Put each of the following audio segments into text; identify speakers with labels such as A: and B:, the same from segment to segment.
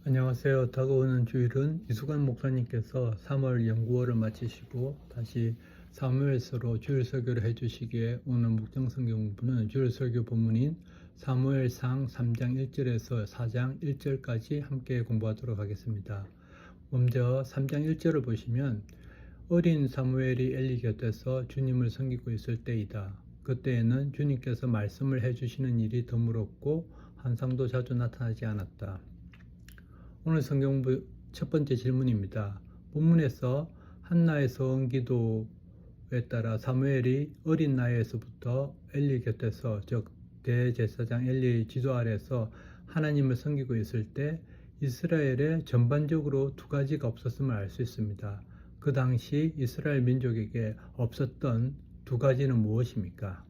A: 안녕하세요. 다가오는 주일은 이수관 목사님께서 3월 연구월을 마치시고 다시 사무엘서로 주일 설교를 해주시기에 오늘 묵상 성경 공부는 주일 설교 본문인 사무엘상 3장 1절에서 4장 1절까지 함께 공부하도록 하겠습니다. 먼저 3장 1절을 보시면 어린 사무엘이 엘리 곁에서 주님을 섬기고 있을 때이다. 그때에는 주님께서 말씀을 해주시는 일이 드물었고 환상도 자주 나타나지 않았다. 오늘 성경부 첫 번째 질문입니다. 본문에서 한나의 서원 기도에 따라 사무엘이 어린 나이에서부터 엘리 곁에서 즉 대제사장 엘리의 지도 아래서 하나님을 섬기고 있을 때 이스라엘에 전반적으로 두 가지가 없었음을 알 수 있습니다. 그 당시 이스라엘 민족에게 없었던 두 가지는 무엇입니까?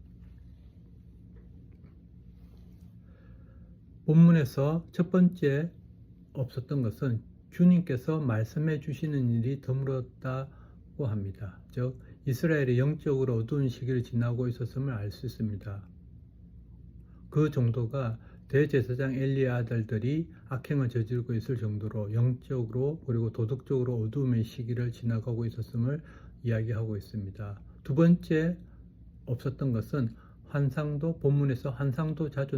A: 본문에서 첫 번째 없었던 것은 주님께서 말씀해 주시는 일이 드물었다고 합니다. 즉 이스라엘이 영적으로 어두운 시기를 지나고 있었음을 알 수 있습니다. 그 정도가 대제사장 엘리의 아들들이 악행을 저지르고 있을 정도로 영적으로 그리고 도덕적으로 어두움의 시기를 지나가고 있었음을 이야기하고 있습니다. 두 번째 없었던 것은 환상도 본문에서 환상도 자주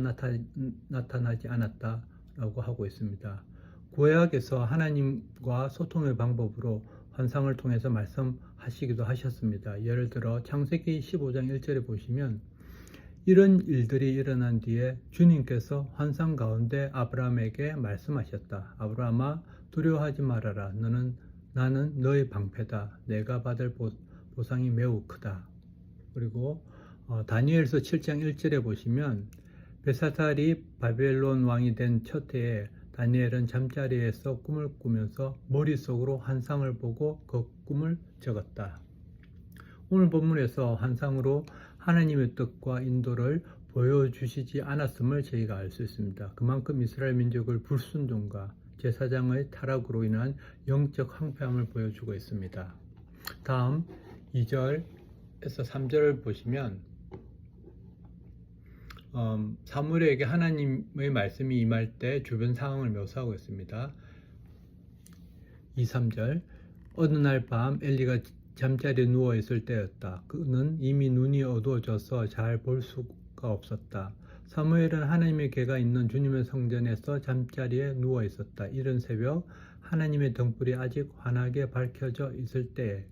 A: 나타나지 않았다라고 하고 있습니다. 구약에서 하나님과 소통의 방법으로 환상을 통해서 말씀하시기도 하셨습니다. 예를 들어 창세기 15장 1절에 보시면 이런 일들이 일어난 뒤에 주님께서 환상 가운데 아브라함에게 말씀하셨다. 아브라함아 두려워하지 말아라. 나는 너의 방패다. 내가 받을 보상이 매우 크다. 그리고 다니엘서 7장 1절에 보시면 벨사살이 바벨론 왕이 된 첫 해에 다니엘은 잠자리에서 꿈을 꾸면서 머릿속으로 환상을 보고 그 꿈을 적었다. 오늘 본문에서 환상으로 하나님의 뜻과 인도를 보여주시지 않았음을 저희가 알 수 있습니다. 그만큼 이스라엘 민족을 불순종과 제사장의 타락으로 인한 영적 황폐함을 보여주고 있습니다. 다음 2절에서 3절을 보시면 사무엘에게 하나님의 말씀이 임할 때 주변 상황을 묘사하고 있습니다. 2, 3절 어느 날 밤 엘리가 잠자리에 누워 있을 때였다. 그는 이미 눈이 어두워져서 잘 볼 수가 없었다. 사무엘은 하나님의 궤가 있는 주님의 성전에서 잠자리에 누워 있었다. 이른 새벽 하나님의 등불이 아직 환하게 밝혀져 있을 때에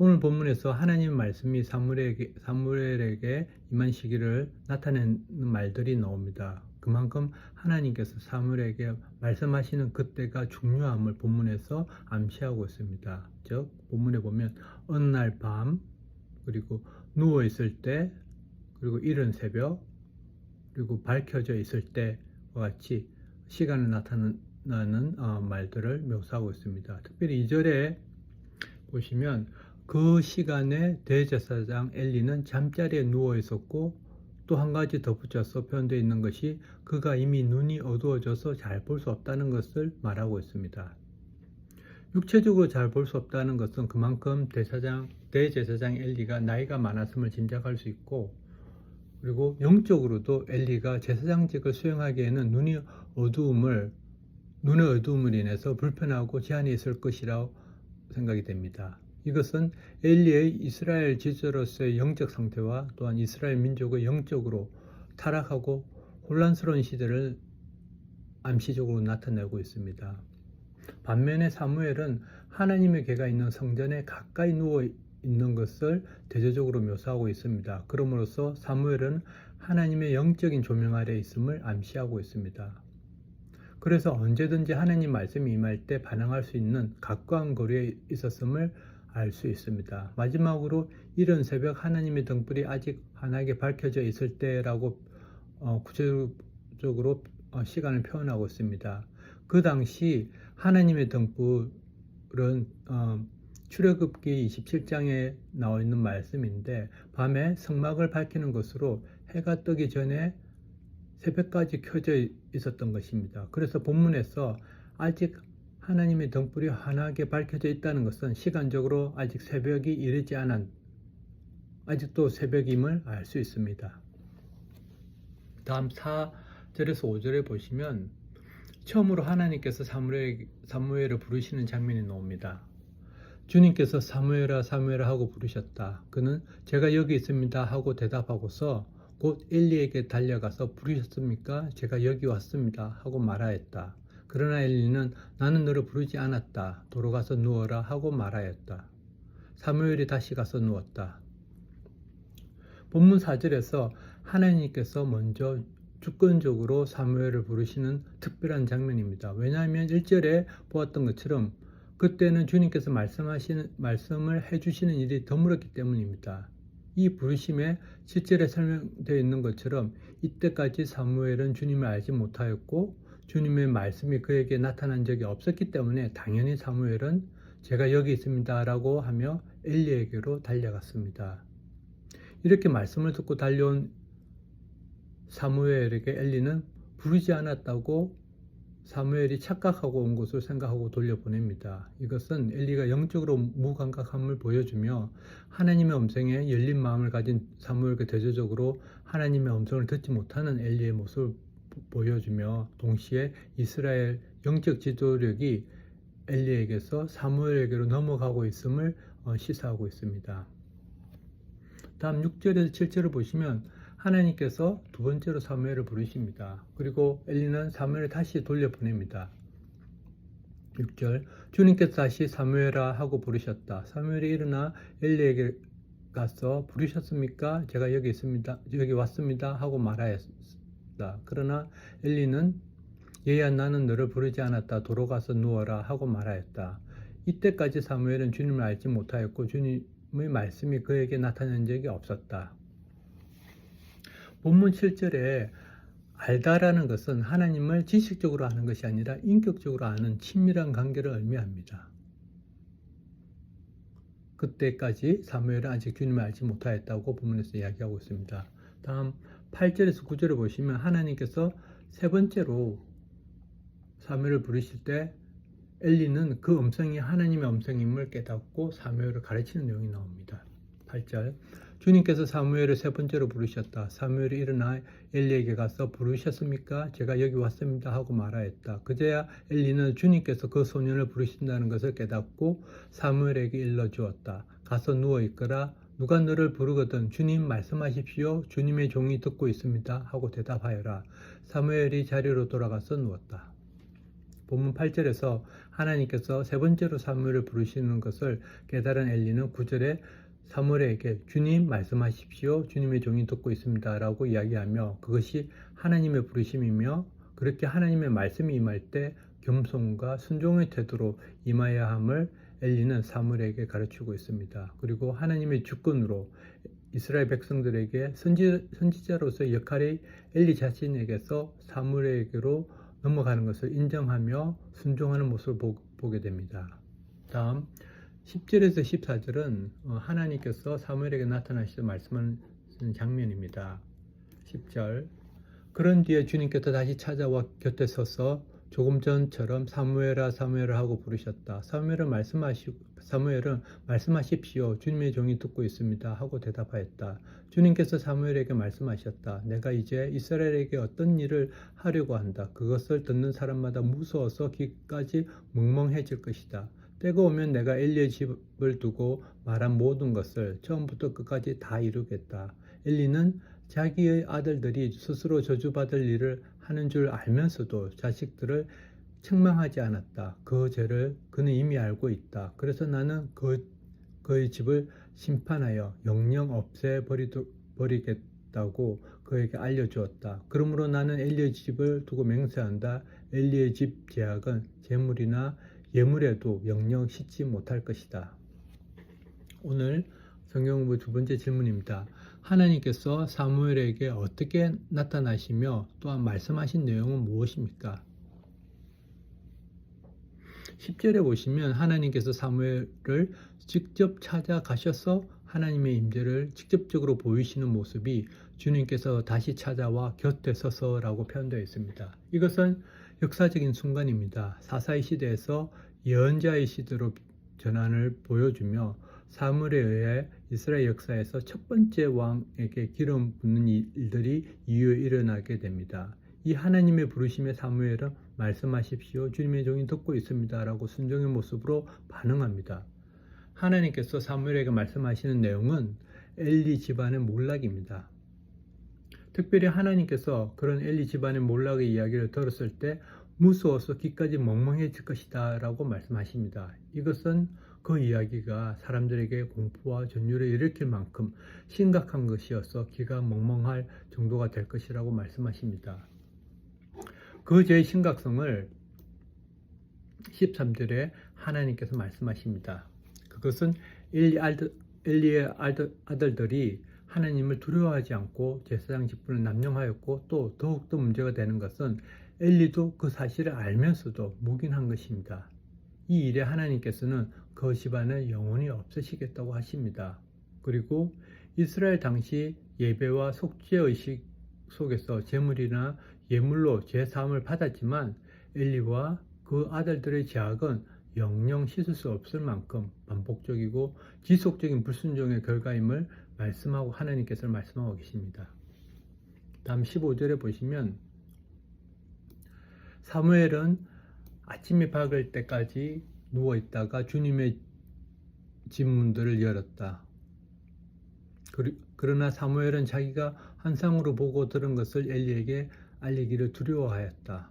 A: 오늘 본문에서 하나님 말씀이 사무엘에게 임한 시기를 나타내는 말들이 나옵니다. 그만큼 하나님께서 사무엘에게 말씀하시는 그때가 중요함을 본문에서 암시하고 있습니다. 즉 본문에 보면 어느 날 밤, 그리고 누워 있을 때, 그리고 이른 새벽, 그리고 밝혀져 있을 때와 같이 시간을 나타나는 말들을 묘사하고 있습니다. 특별히 2절에 보시면 그 시간에 대제사장 엘리는 잠자리에 누워 있었고 또 한 가지 덧붙여서 표현되어 있는 것이 그가 이미 눈이 어두워져서 잘 볼 수 없다는 것을 말하고 있습니다. 육체적으로 잘 볼 수 없다는 것은 그만큼 대제사장 엘리가 나이가 많았음을 짐작할 수 있고 그리고 영적으로도 엘리가 제사장직을 수행하기에는 눈의 어두움을 인해서 불편하고 제한이 있을 것이라고 생각이 됩니다. 이것은 엘리의 이스라엘 지도자로서의 영적 상태와 또한 이스라엘 민족의 영적으로 타락하고 혼란스러운 시대를 암시적으로 나타내고 있습니다. 반면에 사무엘은 하나님의 궤가 있는 성전에 가까이 누워 있는 것을 대조적으로 묘사하고 있습니다. 그러므로서 사무엘은 하나님의 영적인 조명 아래 있음을 암시하고 있습니다. 그래서 언제든지 하나님 말씀이 임할 때 반응할 수 있는 가까운 거리에 있었음을 알 수 있습니다. 마지막으로 이른 새벽 하나님의 등불이 아직 환하게 밝혀져 있을 때라고 구체적으로 시간을 표현하고 있습니다. 그 당시 하나님의 등불은 출애굽기 27장에 나와 있는 말씀인데 밤에 성막을 밝히는 것으로 해가 뜨기 전에 새벽까지 켜져 있었던 것입니다. 그래서 본문에서 아직 하나님의 등불이 환하게 밝혀져 있다는 것은 시간적으로 아직 새벽이 이르지 않은 아직도 새벽임을 알 수 있습니다. 다음 4절에서 5절에 보시면 처음으로 하나님께서 사무엘을 부르시는 장면이 나옵니다. 주님께서 사무엘아 사무엘아 하고 부르셨다. 그는 제가 여기 있습니다 하고 대답하고서 곧 엘리에게 달려가서 부르셨습니까? 제가 여기 왔습니다 하고 말하였다. 그러나 엘리는 나는 너를 부르지 않았다. 돌아가서 누워라 하고 말하였다. 사무엘이 다시 가서 누웠다. 본문 4절에서 하나님께서 먼저 주권적으로 사무엘을 부르시는 특별한 장면입니다. 왜냐하면 1절에 보았던 것처럼 그때는 주님께서 말씀을 해주시는 일이 드물었기 때문입니다. 이 부르심에 7절에 설명되어 있는 것처럼 이때까지 사무엘은 주님을 알지 못하였고 주님의 말씀이 그에게 나타난 적이 없었기 때문에 당연히 사무엘은 제가 여기 있습니다 라고 하며 엘리에게로 달려갔습니다. 이렇게 말씀을 듣고 달려온 사무엘에게 엘리는 부르지 않았다고 사무엘이 착각하고 온 것을 생각하고 돌려보냅니다. 이것은 엘리가 영적으로 무감각함을 보여주며 하나님의 음성에 열린 마음을 가진 사무엘에게 대조적으로 하나님의 음성을 듣지 못하는 엘리의 모습을 보여주며 동시에 이스라엘 영적 지도력이 엘리에게서 사무엘에게로 넘어가고 있음을 시사하고 있습니다. 다음 6절에서 7절을 보시면 하나님께서 두 번째로 사무엘을 부르십니다. 그리고 엘리는 사무엘을 다시 돌려보냅니다. 6절 주님께서 다시 사무엘아 하고 부르셨다. 사무엘이 일어나 엘리에게 가서 부르셨습니까? 제가 여기 있습니다. 여기 왔습니다 하고 말하였다. 그러나 엘리는 얘야 나는 너를 부르지 않았다. 도로 가서 누워라 하고 말하였다. 이때까지 사무엘은 주님을 알지 못하였고 주님의 말씀이 그에게 나타난 적이 없었다. 본문 7절에 알다라는 것은 하나님을 지식적으로 아는 것이 아니라 인격적으로 아는 친밀한 관계를 의미합니다. 그때까지 사무엘은 아직 주님을 알지 못하였다고 본문에서 이야기하고 있습니다. 다음 8절에서 9절을 보시면 하나님께서 세 번째로 사무엘을 부르실 때 엘리는 그 음성이 하나님의 음성임을 깨닫고 사무엘을 가르치는 내용이 나옵니다. 8절 주님께서 사무엘을 세 번째로 부르셨다. 사무엘이 일어나 엘리에게 가서 부르셨습니까? 제가 여기 왔습니다 하고 말하였다. 그제야 엘리는 주님께서 그 소년을 부르신다는 것을 깨닫고 사무엘에게 일러주었다. 가서 누워 있거라. 누가 너를 부르거든 주님 말씀하십시오. 주님의 종이 듣고 있습니다 하고 대답하여라. 사무엘이 자리로 돌아가서 누웠다. 본문 8절에서 하나님께서 세 번째로 사무엘을 부르시는 것을 깨달은 엘리는 9절에 사무엘에게 주님 말씀하십시오. 주님의 종이 듣고 있습니다 라고 이야기하며 그것이 하나님의 부르심이며 그렇게 하나님의 말씀이 임할 때 겸손과 순종의 태도로 임해야 함을 엘리는 사무엘에게 가르치고 있습니다. 그리고 하나님의 주권으로 이스라엘 백성들에게 선지자로서의 역할이 엘리 자신에게서 사무엘에게로 넘어가는 것을 인정하며 순종하는 모습을 보게 됩니다. 다음 10절에서 14절은 하나님께서 사무엘에게 나타나시어 말씀하는 장면입니다. 10절 그런 뒤에 주님께서 다시 찾아와 곁에 서서 조금 전처럼 사무엘아 사무엘아 하고 부르셨다. 사무엘은 말씀하십시오. 주님의 종이 듣고 있습니다 하고 대답하였다. 주님께서 사무엘에게 말씀하셨다. 내가 이제 이스라엘에게 어떤 일을 하려고 한다. 그것을 듣는 사람마다 무서워서 귀까지 멍멍해질 것이다. 때가 오면 내가 엘리의 집을 두고 말한 모든 것을 처음부터 끝까지 다 이루겠다. 엘리는 자기의 아들들이 스스로 저주받을 일을 하는 줄 알면서도 자식들을 책망하지 않았다. 그 죄를 그는 이미 알고 있다. 그래서 나는 그의 집을 심판하여 영영 없애버리겠다고 그에게 알려주었다. 그러므로 나는 엘리의 집을 두고 맹세한다. 엘리의 집 제약은 재물이나 예물에도 영영 씻지 못할 것이다. 오늘 성경공부 두 번째 질문입니다. 하나님께서 사무엘에게 어떻게 나타나시며 또한 말씀하신 내용은 무엇입니까? 10절에 보시면 하나님께서 사무엘을 직접 찾아가셔서 하나님의 임재를 직접적으로 보이시는 모습이 주님께서 다시 찾아와 곁에 서서라고 표현되어 있습니다. 이것은 역사적인 순간입니다. 사사의 시대에서 예언자의 시대로 전환을 보여주며 사무엘에 의해 이스라엘 역사에서 첫 번째 왕에게 기름 붓는 일들이 이후에 일어나게 됩니다. 이 하나님의 부르심에 사무엘은 말씀하십시오. 주님의 종이 듣고 있습니다. 라고 순종의 모습으로 반응합니다. 하나님께서 사무엘에게 말씀하시는 내용은 엘리 집안의 몰락입니다. 특별히 하나님께서 그런 엘리 집안의 몰락의 이야기를 들었을 때 무서워서 귀까지 멍멍해질 것이다 라고 말씀하십니다. 이것은 그 이야기가 사람들에게 공포와 전율을 일으킬 만큼 심각한 것이어서 귀가 멍멍할 정도가 될 것이라고 말씀하십니다. 그 죄의 심각성을 13절에 하나님께서 말씀하십니다. 그것은 엘리의 아들들이 하나님을 두려워하지 않고 제사장 직분을 남용하였고 또 더욱더 문제가 되는 것은 엘리도 그 사실을 알면서도 묵인한 것입니다. 이 일에 하나님께서는 그 집안을 영원히 없애시겠다고 하십니다. 그리고 이스라엘 당시 예배와 속죄의식 속에서 제물이나 예물로 제사함을 받았지만 엘리와 그 아들들의 죄악은 영영 씻을 수 없을 만큼 반복적이고 지속적인 불순종의 결과임을 말씀하고 하나님께서 말씀하고 계십니다. 다음 15절에 보시면 사무엘은 아침이 밝을 때까지 누워있다가 주님의 집 문들을 열었다. 그러나 사무엘은 자기가 환상으로 보고 들은 것을 엘리에게 알리기를 두려워하였다.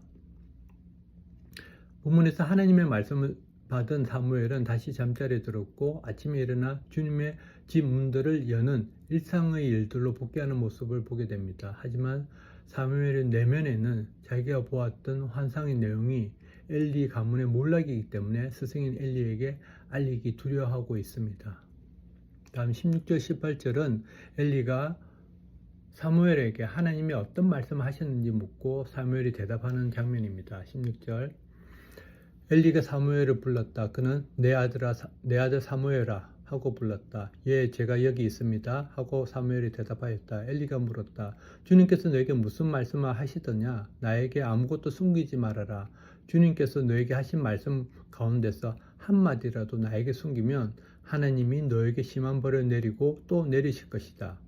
A: 본문에서 하나님의 말씀을 받은 사무엘은 다시 잠자리에 들었고 아침에 일어나 주님의 집 문들을 여는 일상의 일들로 복귀하는 모습을 보게 됩니다. 하지만 사무엘의 내면에는 자기가 보았던 환상의 내용이 엘리 가문의 몰락이기 때문에 스승인 엘리에게 알리기 두려워하고 있습니다. 다음 16절 18절은 엘리가 사무엘에게 하나님이 어떤 말씀을 하셨는지 묻고 사무엘이 대답하는 장면입니다. 16절 엘리가 사무엘을 불렀다. 그는 내 아들 사무엘아 하고 불렀다. 예, 제가 여기 있습니다 하고 사무엘이 대답하였다. 엘리가 물었다. 주님께서 너에게 무슨 말씀을 하시더냐? 나에게 아무것도 숨기지 말아라. 주님께서 너에게 하신 말씀 가운데서 한마디라도 나에게 숨기면 하나님이 너에게 심한 벌을 내리고 또 내리실 것이다.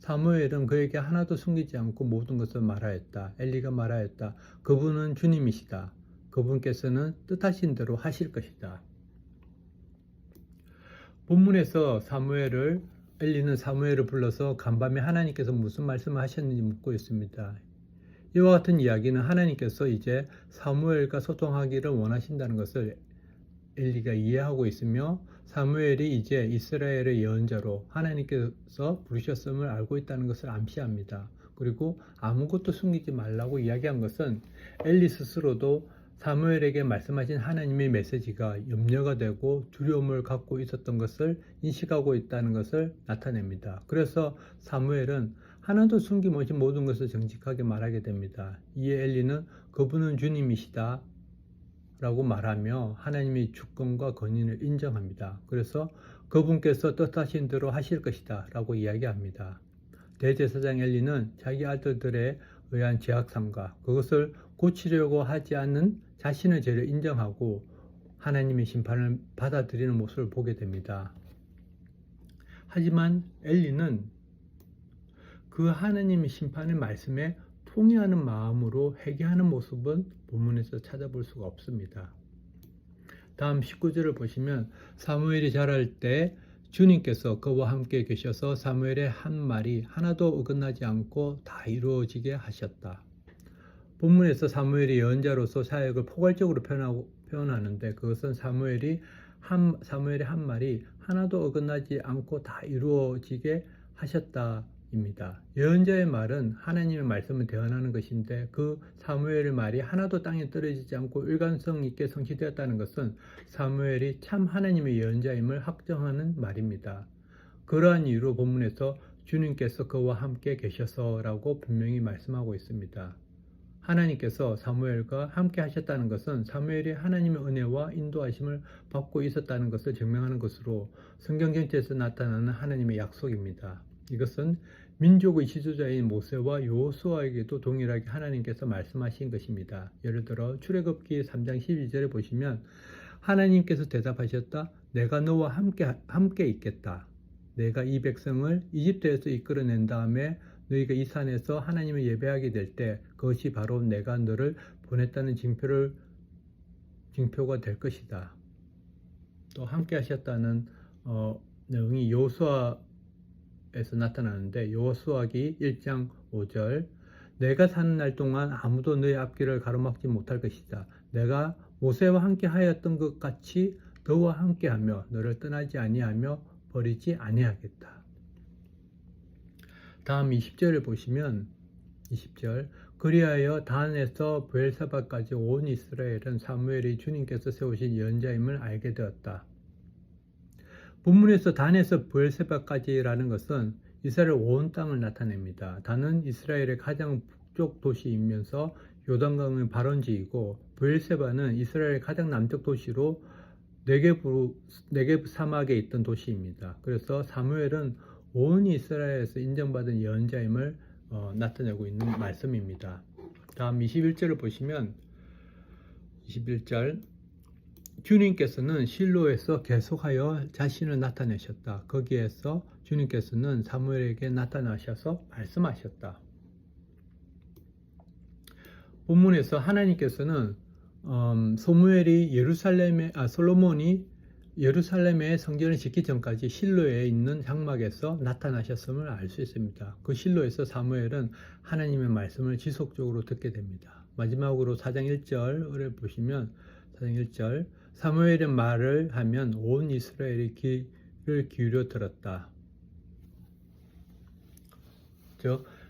A: 사무엘은 그에게 하나도 숨기지 않고 모든 것을 말하였다. 엘리가 말하였다. 그분은 주님이시다. 그분께서는 뜻하신 대로 하실 것이다. 본문에서 엘리는 사무엘을 불러서 간밤에 하나님께서 무슨 말씀을 하셨는지 묻고 있습니다. 이와 같은 이야기는 하나님께서 이제 사무엘과 소통하기를 원하신다는 것을 엘리가 이해하고 있으며 사무엘이 이제 이스라엘의 예언자로 하나님께서 부르셨음을 알고 있다는 것을 암시합니다. 그리고 아무것도 숨기지 말라고 이야기한 것은 엘리 스스로도 사무엘에게 말씀하신 하나님의 메시지가 염려가 되고 두려움을 갖고 있었던 것을 인식하고 있다는 것을 나타냅니다. 그래서 사무엘은 하나도 숨김없이 모든 것을 정직하게 말하게 됩니다. 이에 엘리는 그분은 주님이시다 라고 말하며 하나님의 주권과 권위를 인정합니다. 그래서 그분께서 뜻하신 대로 하실 것이다 라고 이야기합니다. 대제사장 엘리는 자기 아들들에 의한 죄악삼가 그것을 고치려고 하지 않는 자신의 죄를 인정하고 하나님의 심판을 받아들이는 모습을 보게 됩니다. 하지만 엘리는 그 하나님의 심판의 말씀에 통회하는 마음으로 회개하는 모습은 본문에서 찾아볼 수가 없습니다. 다음 19절을 보시면 사무엘이 자랄 때 주님께서 그와 함께 계셔서 사무엘의 한 말이 하나도 어긋나지 않고 다 이루어지게 하셨다. 본문에서 사무엘이 예언자로서 사역을 포괄적으로 표현하는데 그것은 사무엘의 한 말이 하나도 어긋나지 않고 다 이루어지게 하셨다입니다. 예언자의 말은 하나님의 말씀을 대언하는 것인데 그 사무엘의 말이 하나도 땅에 떨어지지 않고 일관성 있게 성취되었다는 것은 사무엘이 참 하나님의 예언자임을 확정하는 말입니다. 그러한 이유로 본문에서 주님께서 그와 함께 계셔서라고 분명히 말씀하고 있습니다. 하나님께서 사무엘과 함께 하셨다는 것은 사무엘이 하나님의 은혜와 인도하심을 받고 있었다는 것을 증명하는 것으로 성경 전체에서 나타나는 하나님의 약속입니다. 이것은 민족의 지도자인 모세와 여호수아에게도 동일하게 하나님께서 말씀하신 것입니다. 예를 들어 출애굽기 3장 12절에 보시면 하나님께서 대답하셨다. 내가 너와 함께 있겠다. 내가 이 백성을 이집트에서 이끌어낸 다음에 너희가 이 산에서 하나님을 예배하게 될 때 그것이 바로 내가 너를 보냈다는 징표가 될 것이다. 또 함께 하셨다는 내용이 여호수아에서 나타나는데 여호수아기 1장 5절 내가 사는 날 동안 아무도 너희 앞길을 가로막지 못할 것이다. 내가 모세와 함께 하였던 것 같이 너와 함께하며 너를 떠나지 아니하며 버리지 아니하겠다. 다음 20절을 보시면 20절 그리하여 단에서 브엘사바까지 온 이스라엘은 사무엘이 주님께서 세우신 예언자임을 알게 되었다. 본문에서 단에서 브엘세바까지라는 것은 이스라엘 온 땅을 나타냅니다. 단은 이스라엘의 가장 북쪽 도시이면서 요단강의 발원지이고 브엘세바는 이스라엘의 가장 남쪽 도시로 네게브 사막에 있던 도시입니다. 그래서 사무엘은 온 이스라엘에서 인정받은 예언자임을 나타내고 있는 말씀입니다. 다음 21절을 보시면 21절 주님께서는 실로에서 계속하여 자신을 나타내셨다. 거기에서 주님께서는 사무엘에게 나타나셔서 말씀하셨다. 본문에서 하나님께서는 솔로몬이 예루살렘의 성전을 짓기 전까지 실로에 있는 장막에서 나타나셨음을 알 수 있습니다. 그 실로에서 사무엘은 하나님의 말씀을 지속적으로 듣게 됩니다. 마지막으로 4장 1절을 보시면 4장 1절 사무엘은 말을 하면 온 이스라엘이 귀를 기울여 들었다.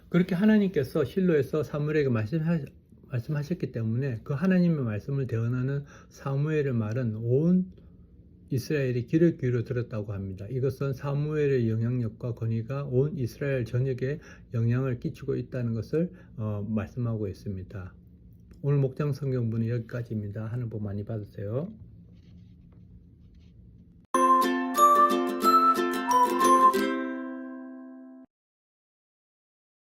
A: 그렇게 하나님께서 실로에서 사무엘에게 말씀하셨기 때문에 그 하나님의 말씀을 대언하는 사무엘의 말은 온 이스라엘이 귀를 기울여 들었다고 합니다. 이것은 사무엘의 영향력과 권위가 온 이스라엘 전역에 영향을 끼치고 있다는 것을 말씀하고 있습니다. 오늘 목장 성경부는 여기까지입니다. 하늘 복 많이 받으세요.